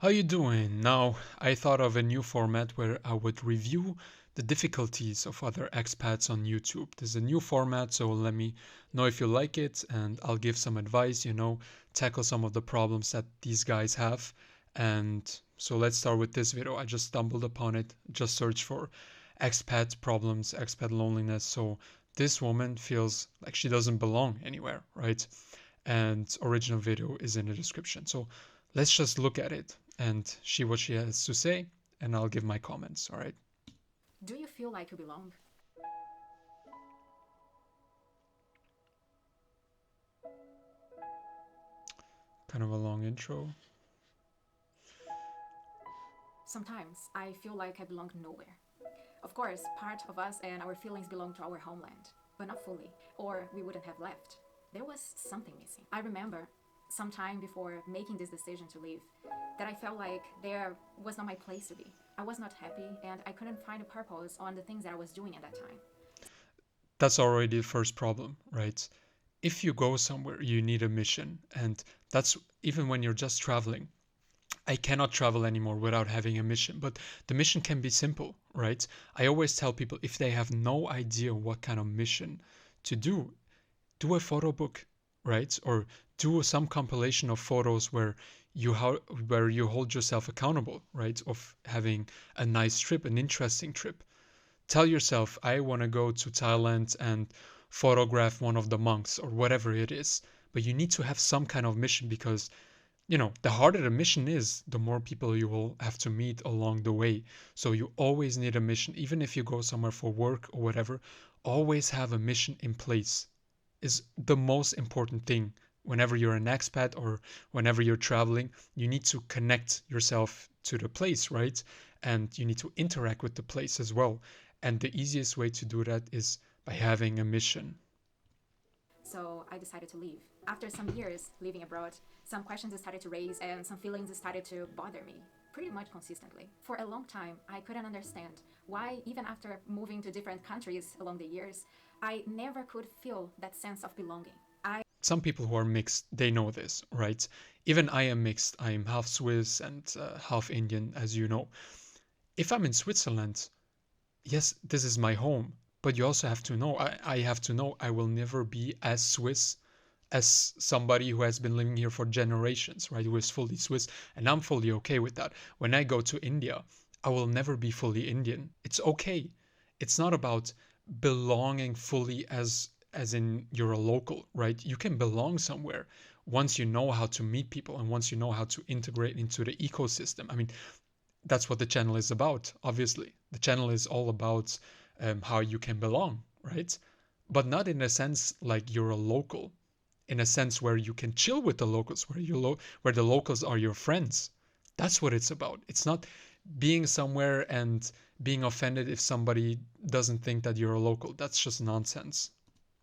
How you doing? Now, I thought of a new format where I would review the difficulties of other expats on YouTube. This is a new format, so let me know if you like it and I'll give some advice, tackle some of the problems that these guys have. And so let's start with this video. I just stumbled upon it, just searched for expat problems, expat loneliness. So this woman feels like she doesn't belong anywhere, right? And original video is in the description. So let's just look at it and see what she has to say, and I'll give my comments. All right. Do you feel like you belong? Kind of a long intro. Sometimes I feel like I belong nowhere. Of course, part of us and our feelings belong to our homeland, but not fully, or we wouldn't have left. There was something missing. I remember some time before making this decision to leave that I felt like there was not my place to be. I was not happy and I couldn't find a purpose on the things that I was doing at that time. That's already the first problem, right? If you go somewhere, you need a mission. And that's even when you're just traveling. I cannot travel anymore without having a mission, but the mission can be simple, right? I always tell people if they have no idea what kind of mission to do a photo book, right? Or do some compilation of photos where where you hold yourself accountable, right? Of having a nice trip, an interesting trip. Tell yourself, I want to go to Thailand and photograph one of the monks or whatever it is. But you need to have some kind of mission because the harder the mission is, the more people you will have to meet along the way. So you always need a mission, even if you go somewhere for work or whatever, always have a mission in place is the most important thing. Whenever you're an expat or whenever you're traveling, you need to connect yourself to the place, right? And you need to interact with the place as well. And the easiest way to do that is by having a mission. So I decided to leave. After some years living abroad, some questions started to raise and some feelings started to bother me pretty much consistently. For a long time, I couldn't understand why, even after moving to different countries along the years, I never could feel that sense of belonging. Some people who are mixed, they know this, right? Even I am mixed. I am half Swiss and half Indian, as you know. If I'm in Switzerland, yes, this is my home. But you also have to know, I have to know I will never be as Swiss as somebody who has been living here for generations, right? Who is fully Swiss. And I'm fully okay with that. When I go to India, I will never be fully Indian. It's okay. It's not about belonging fully as in you're a local, right? You can belong somewhere once you know how to meet people and once you know how to integrate into the ecosystem. I mean, that's what the channel is about, obviously. The channel is all about how you can belong, right? But not in a sense like you're a local, in a sense where you can chill with the locals, where the locals are your friends. That's what it's about. It's not being somewhere and being offended if somebody doesn't think that you're a local. That's just nonsense.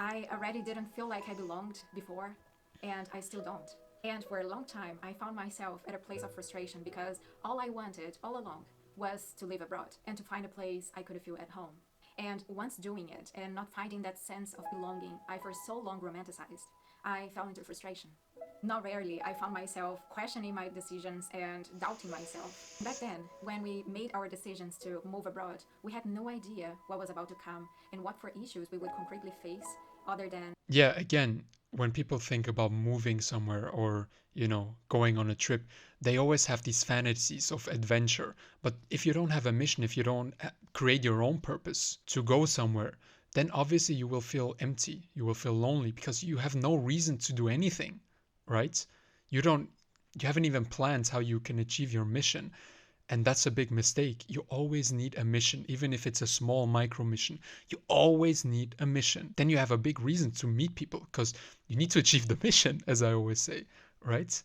I already didn't feel like I belonged before, and I still don't. And for a long time, I found myself at a place of frustration because all I wanted all along was to live abroad and to find a place I could feel at home. And once doing it and not finding that sense of belonging I for so long romanticized, I fell into frustration. Not rarely, I found myself questioning my decisions and doubting myself. Back then, when we made our decisions to move abroad, we had no idea what was about to come and what for issues we would concretely face other than. Yeah, again, when people think about moving somewhere or, going on a trip, they always have these fantasies of adventure. But if you don't have a mission, if you don't create your own purpose to go somewhere, then obviously you will feel empty. You will feel lonely because you have no reason to do anything, right? You don't, you haven't even planned how you can achieve your mission. And that's a big mistake. You always need a mission, even if it's a small micro mission. You always need a mission. Then you have a big reason to meet people because you need to achieve the mission, as I always say, right?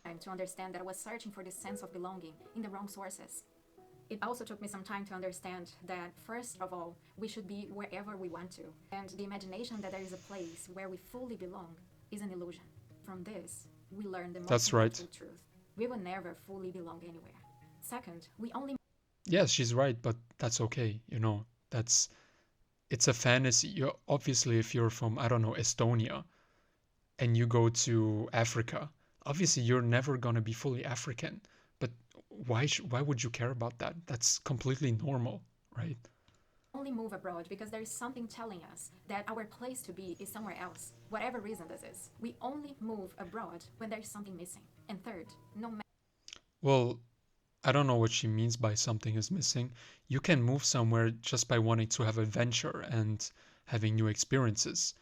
Time to understand that I was searching for this sense of belonging in the wrong sources. It also took me some time to understand that, first of all, we should be wherever we want to. And the imagination that there is a place where we fully belong is an illusion. From this, we learn the most That's right. important truth. We will never fully belong anywhere. Second, we only. Yes, she's right, but that's okay. That's it's a fantasy. You obviously, if you're from, I don't know, Estonia and you go to Africa, obviously you're never going to be fully African. But why would you care about that? That's completely normal, right? Only move abroad because there is something telling us that our place to be is somewhere else, whatever reason this is. We only move abroad when there is something missing. And third, no matter. Well, I don't know what she means by something is missing. You can move somewhere just by wanting to have adventure and having new experiences.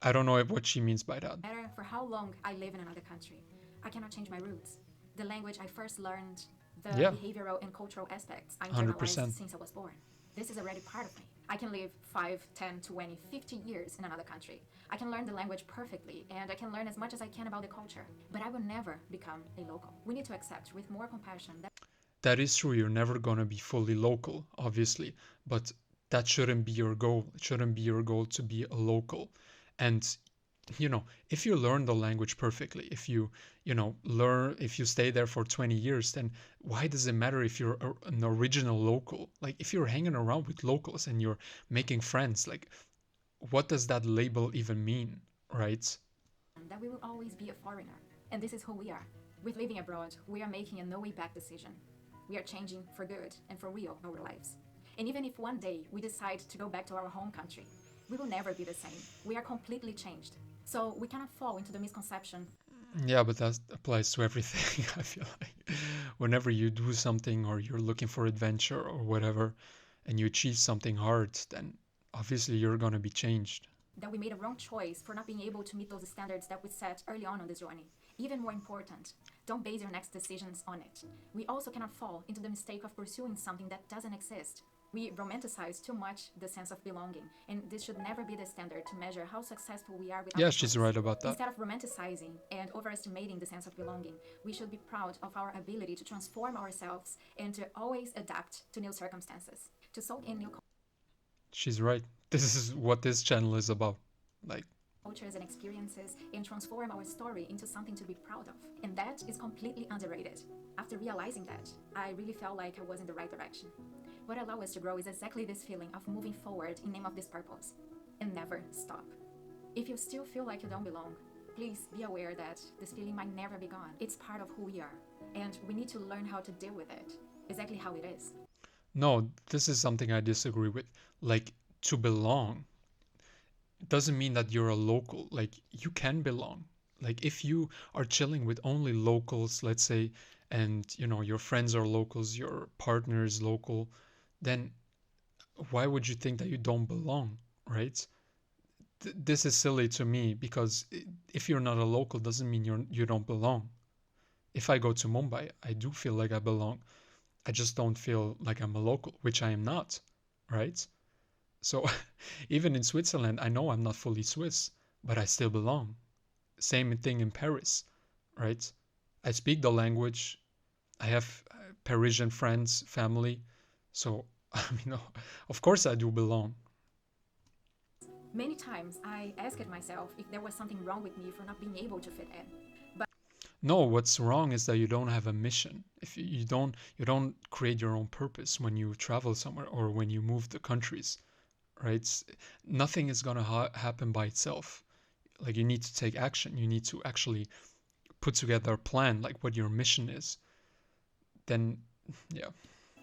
I don't know what she means by that. For how long I live in another country, I cannot change my roots. The language I first learned, the Yeah, behavioral and cultural aspects I internalized 100%. since I was born. This is already part of me. I can live 5, 10, 20, 50 years in another country. I can learn the language perfectly and I can learn as much as I can about the culture. But I will never become a local. We need to accept with more compassion that That is true. You're never going to be fully local, obviously, but that shouldn't be your goal. It shouldn't be your goal to be a local. And if you learn the language perfectly, if you stay there for 20 years, then why does it matter if you're an original local? Like, if you're hanging around with locals and you're making friends, like, what does that label even mean, right? we will always be a foreigner. And this is who we are. With living abroad, we are making a no way back decision. We are changing for good and for real our lives. And even if one day we decide to go back to our home country, we will never be the same. We are completely changed. So we cannot fall into the misconception. Yeah, but that applies to everything. I feel like whenever you do something or you're looking for adventure or whatever, and you achieve something hard, then obviously you're going to be changed. That we made a wrong choice for not being able to meet those standards that we set early on this journey. Even more important, don't base your next decisions on it. We also cannot fall into the mistake of pursuing something that doesn't exist. We romanticize too much the sense of belonging, and this should never be the standard to measure how successful we are with our Yeah, she's choice. right about that. Instead of romanticizing and overestimating the sense of belonging, we should be proud of our ability to transform ourselves and to always adapt to new circumstances, to soak in new She's right. This is what this channel is about. Like, cultures and experiences and transform our story into something to be proud of. And that is completely underrated. After realizing that, I really felt like I was in the right direction. What allows us to grow is exactly this feeling of moving forward in name of this purpose and never stop. If you still feel like you don't belong, please be aware that this feeling might never be gone. It's part of who we are, and we need to learn how to deal with it, exactly how it is. no, this is something I disagree with. Like, to belong doesn't mean that you're a local. Like, you can belong. Like, if you are chilling with only locals, let's say, and your friends are locals, your partner is local, then why would you think that you don't belong, right? This is silly to me because if you're not a local doesn't mean you don't belong. If I go to Mumbai, I do feel like I belong. I just don't feel like I'm a local, which I am not, right? So even in Switzerland, I know I'm not fully Swiss, but I still belong. Same thing in Paris, right? I speak the language. I have Parisian friends, family. So, I mean, of course I do belong. Many times I asked myself if there was something wrong with me for not being able to fit in. But No, what's wrong is that you don't have a mission. If you don't create your own purpose when you travel somewhere or when you move the countries, right? Nothing is gonna happen by itself. Like, you need to take action. You need to actually put together a plan, like what your mission is. Then, yeah.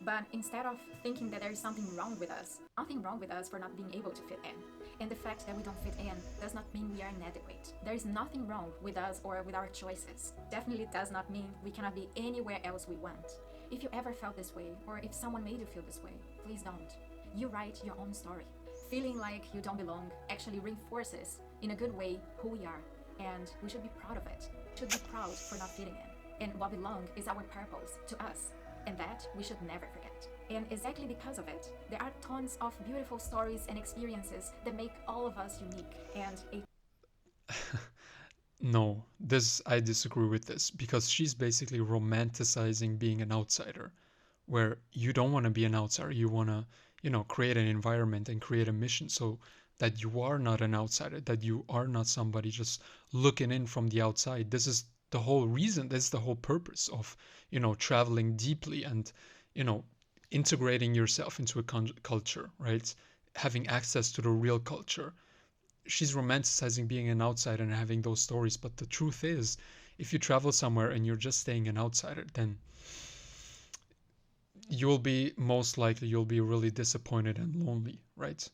But instead of thinking that there is something wrong with us, nothing wrong with us for not being able to fit in. And the fact that we don't fit in does not mean we are inadequate. There is nothing wrong with us or with our choices. Definitely does not mean we cannot be anywhere else we want. If you ever felt this way, or if someone made you feel this way, please don't. You write your own story. Feeling like you don't belong actually reinforces, in a good way, who we are. And we should be proud of it. We should be proud for not fitting in. And what belong is our purpose to us. And that we should never forget. And exactly because of it, there are tons of beautiful stories and experiences that make all of us unique. And No, this I disagree with this because she's basically romanticizing being an outsider, where you don't want to be an outsider. You want to, create an environment and create a mission so that you are not an outsider, that you are not somebody just looking in from the outside. This is the whole reason, this is the whole purpose of, traveling deeply and, you know, integrating yourself into a culture, right? Having access to the real culture. She's romanticizing being an outsider and having those stories, but the truth is, If you travel somewhere and you're just staying an outsider, then you'll be most likely you'll be really disappointed and lonely, right?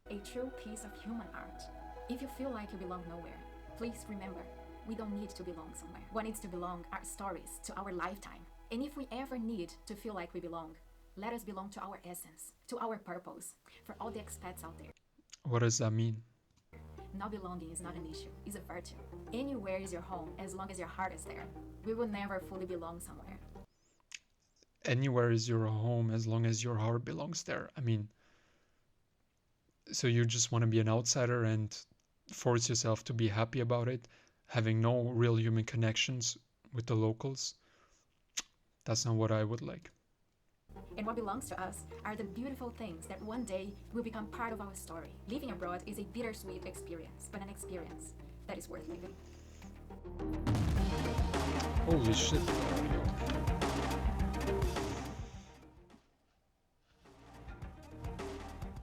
A true piece of human art. If you feel like you belong nowhere, please remember, we don't need to belong somewhere. What needs to belong are stories to our lifetime. And if we ever need to feel like we belong, let us belong to our essence, to our purpose. For all the expats out there, What does that mean? not belonging is not an issue, it's a virtue. Anywhere is your home as long as your heart is there. We will never fully belong somewhere. Anywhere is your home as long as your heart belongs there. I mean, so you just want to be an outsider and force yourself to be happy about it, having no real human connections with the locals. That's not what I would like. And what belongs to us are the beautiful things that one day will become part of our story. Living abroad is a bittersweet experience, but an experience that is worth living. Holy shit.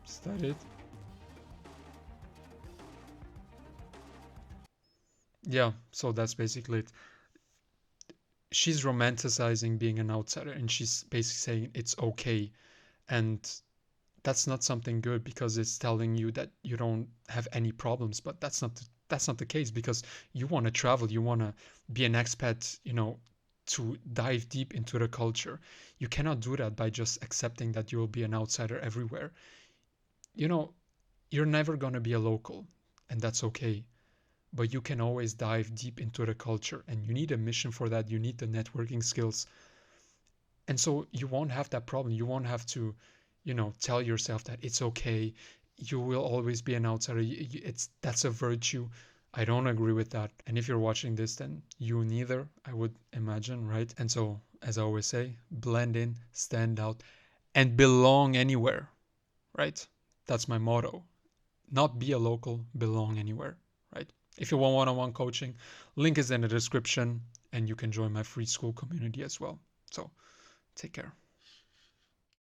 Is that it? Yeah, so that's basically it. She's romanticizing being an outsider and she's basically saying it's okay. And that's not something good because it's telling you that you don't have any problems, but that's not the case because you want to travel, you want to be an expat, to dive deep into the culture. You cannot do that by just accepting that you will be an outsider everywhere. You know, you're never going to be a local, and that's okay. But you can always dive deep into the culture, and you need a mission for that. You need the networking skills. And so you won't have that problem. You won't have to, tell yourself that it's okay. You will always be an outsider. That's a virtue. I don't agree with that. And if you're watching this, then you neither, I would imagine, right? And so, as I always say, blend in, stand out, and belong anywhere, right? That's my motto. Not be a local, belong anywhere, right? If you want one-on-one coaching, link is in the description and you can join my free school community as well. So take care.